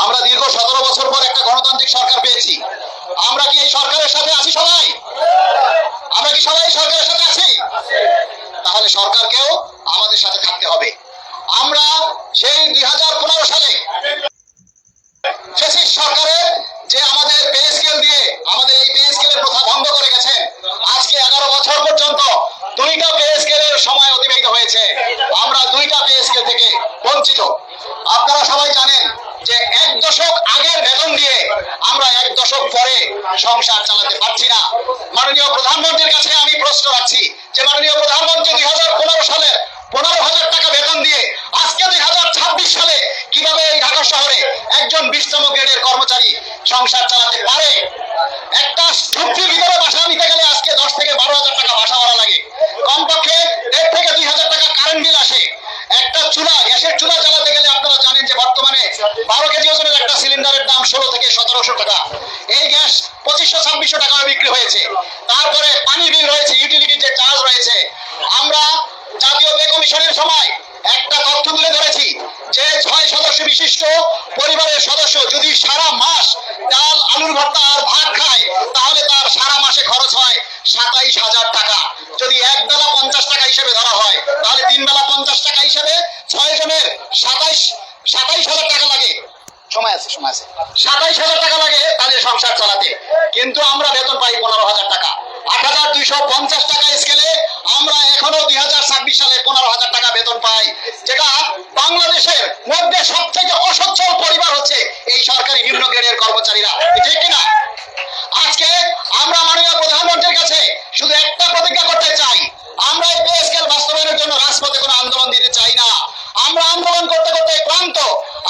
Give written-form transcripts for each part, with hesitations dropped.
আমরা দীর্ঘ 17 বছর পর একটা গণতান্ত্রিক সরকার পেয়েছি। আমরা কি এই সরকারের সাথে আছি? সবাই আমরা কি সবাই সরকারের সাথে আছি? তাহলে সরকারকেও আমাদের সাথে থাকতে হবে। আমরা সেই 2015 সালে ফ্যাসিস্ট সরকারের যে আমাদের পে স্কেল দিয়ে আমাদের এই পে স্কেলের প্রথা ভঙ্গ করে গেছেন, আজকে 11 বছর পর্যন্ত 2টা পে স্কেলের সময় অতিবাহিত হয়েছে। আমরা 2টা পে স্কেল থেকে বঞ্চিত। আপনারা সবাই জানেন যে 1 দশক আগের বেতন দিয়ে আমরা 1 দশক পরে সংসার চালাতে পারছি না। মাননীয় প্রধানমন্ত্রীর কাছে আমি প্রশ্ন রাখছি যে মাননীয় প্রধানমন্ত্রী 2015 সালে 15,000 টাকা বেতন দিয়ে আজকে 2026 সালে কিভাবে এই ঢাকা শহরে একজন 20তম গ্রেডের কর্মচারী সংসার চালাতে পারে? একটা ঝুপড়ির ভিতরে বাসা নিতে গেলে আজকে 10 থেকে 12,000 টাকা বাসা ভাড়া লাগে, কমপক্ষে 1,500 থেকে 2,000 টাকা কারেন্ট বিল আসে। একটা চুলা, গ্যাসের চুলা জ্বালাতে গেলে আপনারা জানেন যে বর্তমানে 12 কেজি ওজনের একটা সিলিন্ডারের দাম 16 থেকে 1700 টাকা। এই গ্যাস 2500-2600 টাকা বিক্রি হয়েছে। তারপরে পানি বিল রয়েছে, ইউটিলিটি যে চার্জ রয়েছে। আমরা জাতীয় পে কমিশনের সময় একটা তথ্য তুলে ধরেছি যে 6 সদস্য বিশিষ্ট পরিবারের সদস্য যদি সারা মাস ডাল, আলুর ভর্তা আর ভাত খায়, তাহলে তার সারা মাসে খরচ হয় 27,000 টাকা। যদি এক বেলা 50 টাকা হিসেবে ধরা হয়, তাহলে 3 বেলা 50 টাকা হিসেবে 6 জনের 27,000 টাকা লাগে। সময় আছে 27,000 টাকা লাগে তাদের সংসার চালাতে। কিন্তু আমরা বেতন পাই 15,000 টাকা। 8,250 টাকা স্কেলে আমরা এখনো 2026 সালে 15,000 টাকা বেতন পাই, যেটা বাংলাদেশের মধ্যে সবথেকে অসচ্ছল পরিবার হচ্ছে এই সরকারি নিম্ন গ্রেডের কর্মচারীরা, ঠিক কিনা? আজকে আমরা মাননীয় প্রধানমন্ত্রীর কাছে শুধু একটা প্রতিজ্ঞা করতে চাই, আমরা এই পে স্কেল বাস্তবায়নের জন্য রাজপথে কোনো আন্দোলন দিতে চাই না। আমরা আন্দোলন করতে করতে ক্লান্ত।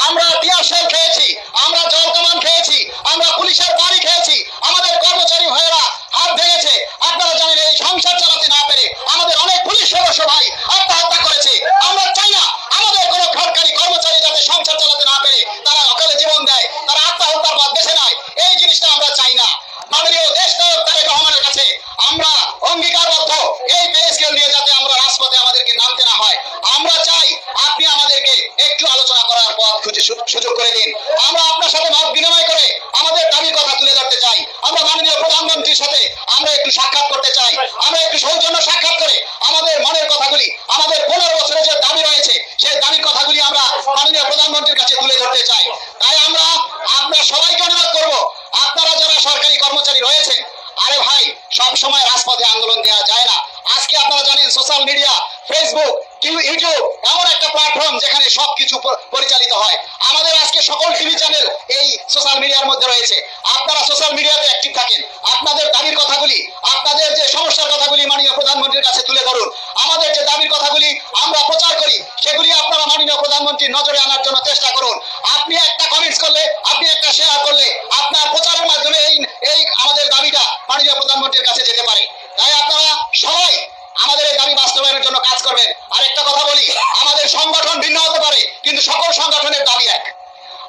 আমরা টিয়ার শেল খেয়েছি, আমরা জল কামান খেয়েছি, আমরা পুলিশের বাড়ি খেয়েছি, আমাদের কর্মচারী ভাইয়েরা হাত ভেঙেছে। আপনারা জানেন এই সংসার চালাতে না পেরে আমাদের অনেক পুলিশ সদস্য ভাই আত্মহত্যা করেছে। আমরা চাই না আমাদের কোনো সরকারি কর্মচারী যাতে সংসার চালাতে না পেরে তারা অকালে জীবন দেয়, তারা আত্মহত্যার পথ বেছে নেয়, এই জিনিসটা আমরা চাই না। মাননীয় দেশনায়ক তারেক রহমানের কাছে আমরা অঙ্গীকারবদ্ধ এই পে স্কেল নিয়ে যাতে আমরা রাজপথে আমাদেরকে নামতে না হয়। আমরা চাই আপনি আমাদেরকে একটু আলোচনা করার পথ খুঁজে সুযোগ করে দিন। আমরা আপনার সাথে মত বিনিময় করে আমাদের দাবির কথা তুলে ধরতে চাই। আমরা মাননীয় প্রধানমন্ত্রীর সাথে আমরা একটু সাক্ষাৎ করতে চাই। আমরা একটু সৌজন্য সাক্ষাৎ করে আমাদের মনের কথাগুলি, আমাদের 15 বছরের যে দাবি রয়েছে সেই দাবির কথাগুলি আমরা মাননীয় প্রধানমন্ত্রীর কাছে তুলে ধরতে চাই। তাই আমরা আপনার সবাইকে অনুরোধ করব, আপনারা যারা সরকারি কর্মচারী রয়েছে, আরে ভাই সব সময় রাজপথে আন্দোলন দেওয়া যায় না। আজকে আপনারা জানেন সোশ্যাল মিডিয়া, ফেসবুক, ইউটিউব এমন একটা প্ল্যাটফর্ম যেখানে সবকিছু পরিচালিত হয়। আমাদের আজকে সকল টিভি চ্যানেল এই সোশ্যাল মিডিয়ার মধ্যে রয়েছে। আপনারা সোশ্যাল মিডিয়াতে অ্যাক্টিভ থাকেন, আপনাদের দাবির কথাগুলি, আপনাদের যে সমস্যার কথাগুলি মাননীয় প্রধানমন্ত্রীর কাছে তুলে ধরুন। আমাদের যে দাবির কথাগুলি আমরা প্রচার করি সেগুলি আপনারা মাননীয় প্রধানমন্ত্রীর নজরে আনার জন্য চেষ্টা করুন। আপনি একটা কমেন্টস করলে, আপনি একটা শেয়ার করলে আপনার প্রচারের মাধ্যমে এই আমাদের দাবিটা মাননীয় প্রধানমন্ত্রীর কাছে যেতে পারে। তাই আপনারা সবাই আমাদের এই দাবি বাস্তবায়নের জন্য কাজ করবেন। আর একটা কথা বলি, আমাদের সংগঠন ভিন্ন হতে পারে কিন্তু সকল সংগঠনের দাবি এক,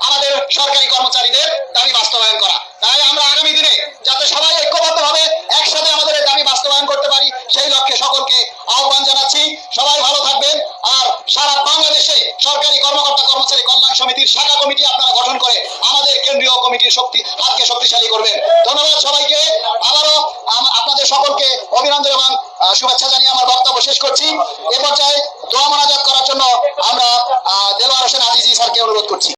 আমাদের সরকারি কর্মচারীদের দাবি বাস্তবায়ন করা। তাই আমরা আগামী দিনে যাতে সবাই ঐক্যবদ্ধভাবে একসাথে আমাদের এই দাবি বাস্তবায়ন করতে পারি সেই লক্ষ্যে সকলকে আহ্বান জানাচ্ছি। সবাই ভালো থাকবেন। আর সারা বাংলাদেশে সরকারি কর্মকর্তা কর্মচারী কল্যাণ সমিতির শাখা কমিটি আপনারা গঠন করে আমাদের কেন্দ্রীয় কমিটির হাতকে শক্তিশালী করবেন। ধন্যবাদ সবাইকে। আবারও আপনাদের সকলকে অভিনন্দন এবং শুভেচ্ছা জানিয়ে আমার বক্তব্য শেষ করছি। এ পর্যায়ে দোয়া মোনাজাত করার জন্য আমরা দেলোয়ার হোসেন আজিজি স্যারকে অনুরোধ করছি।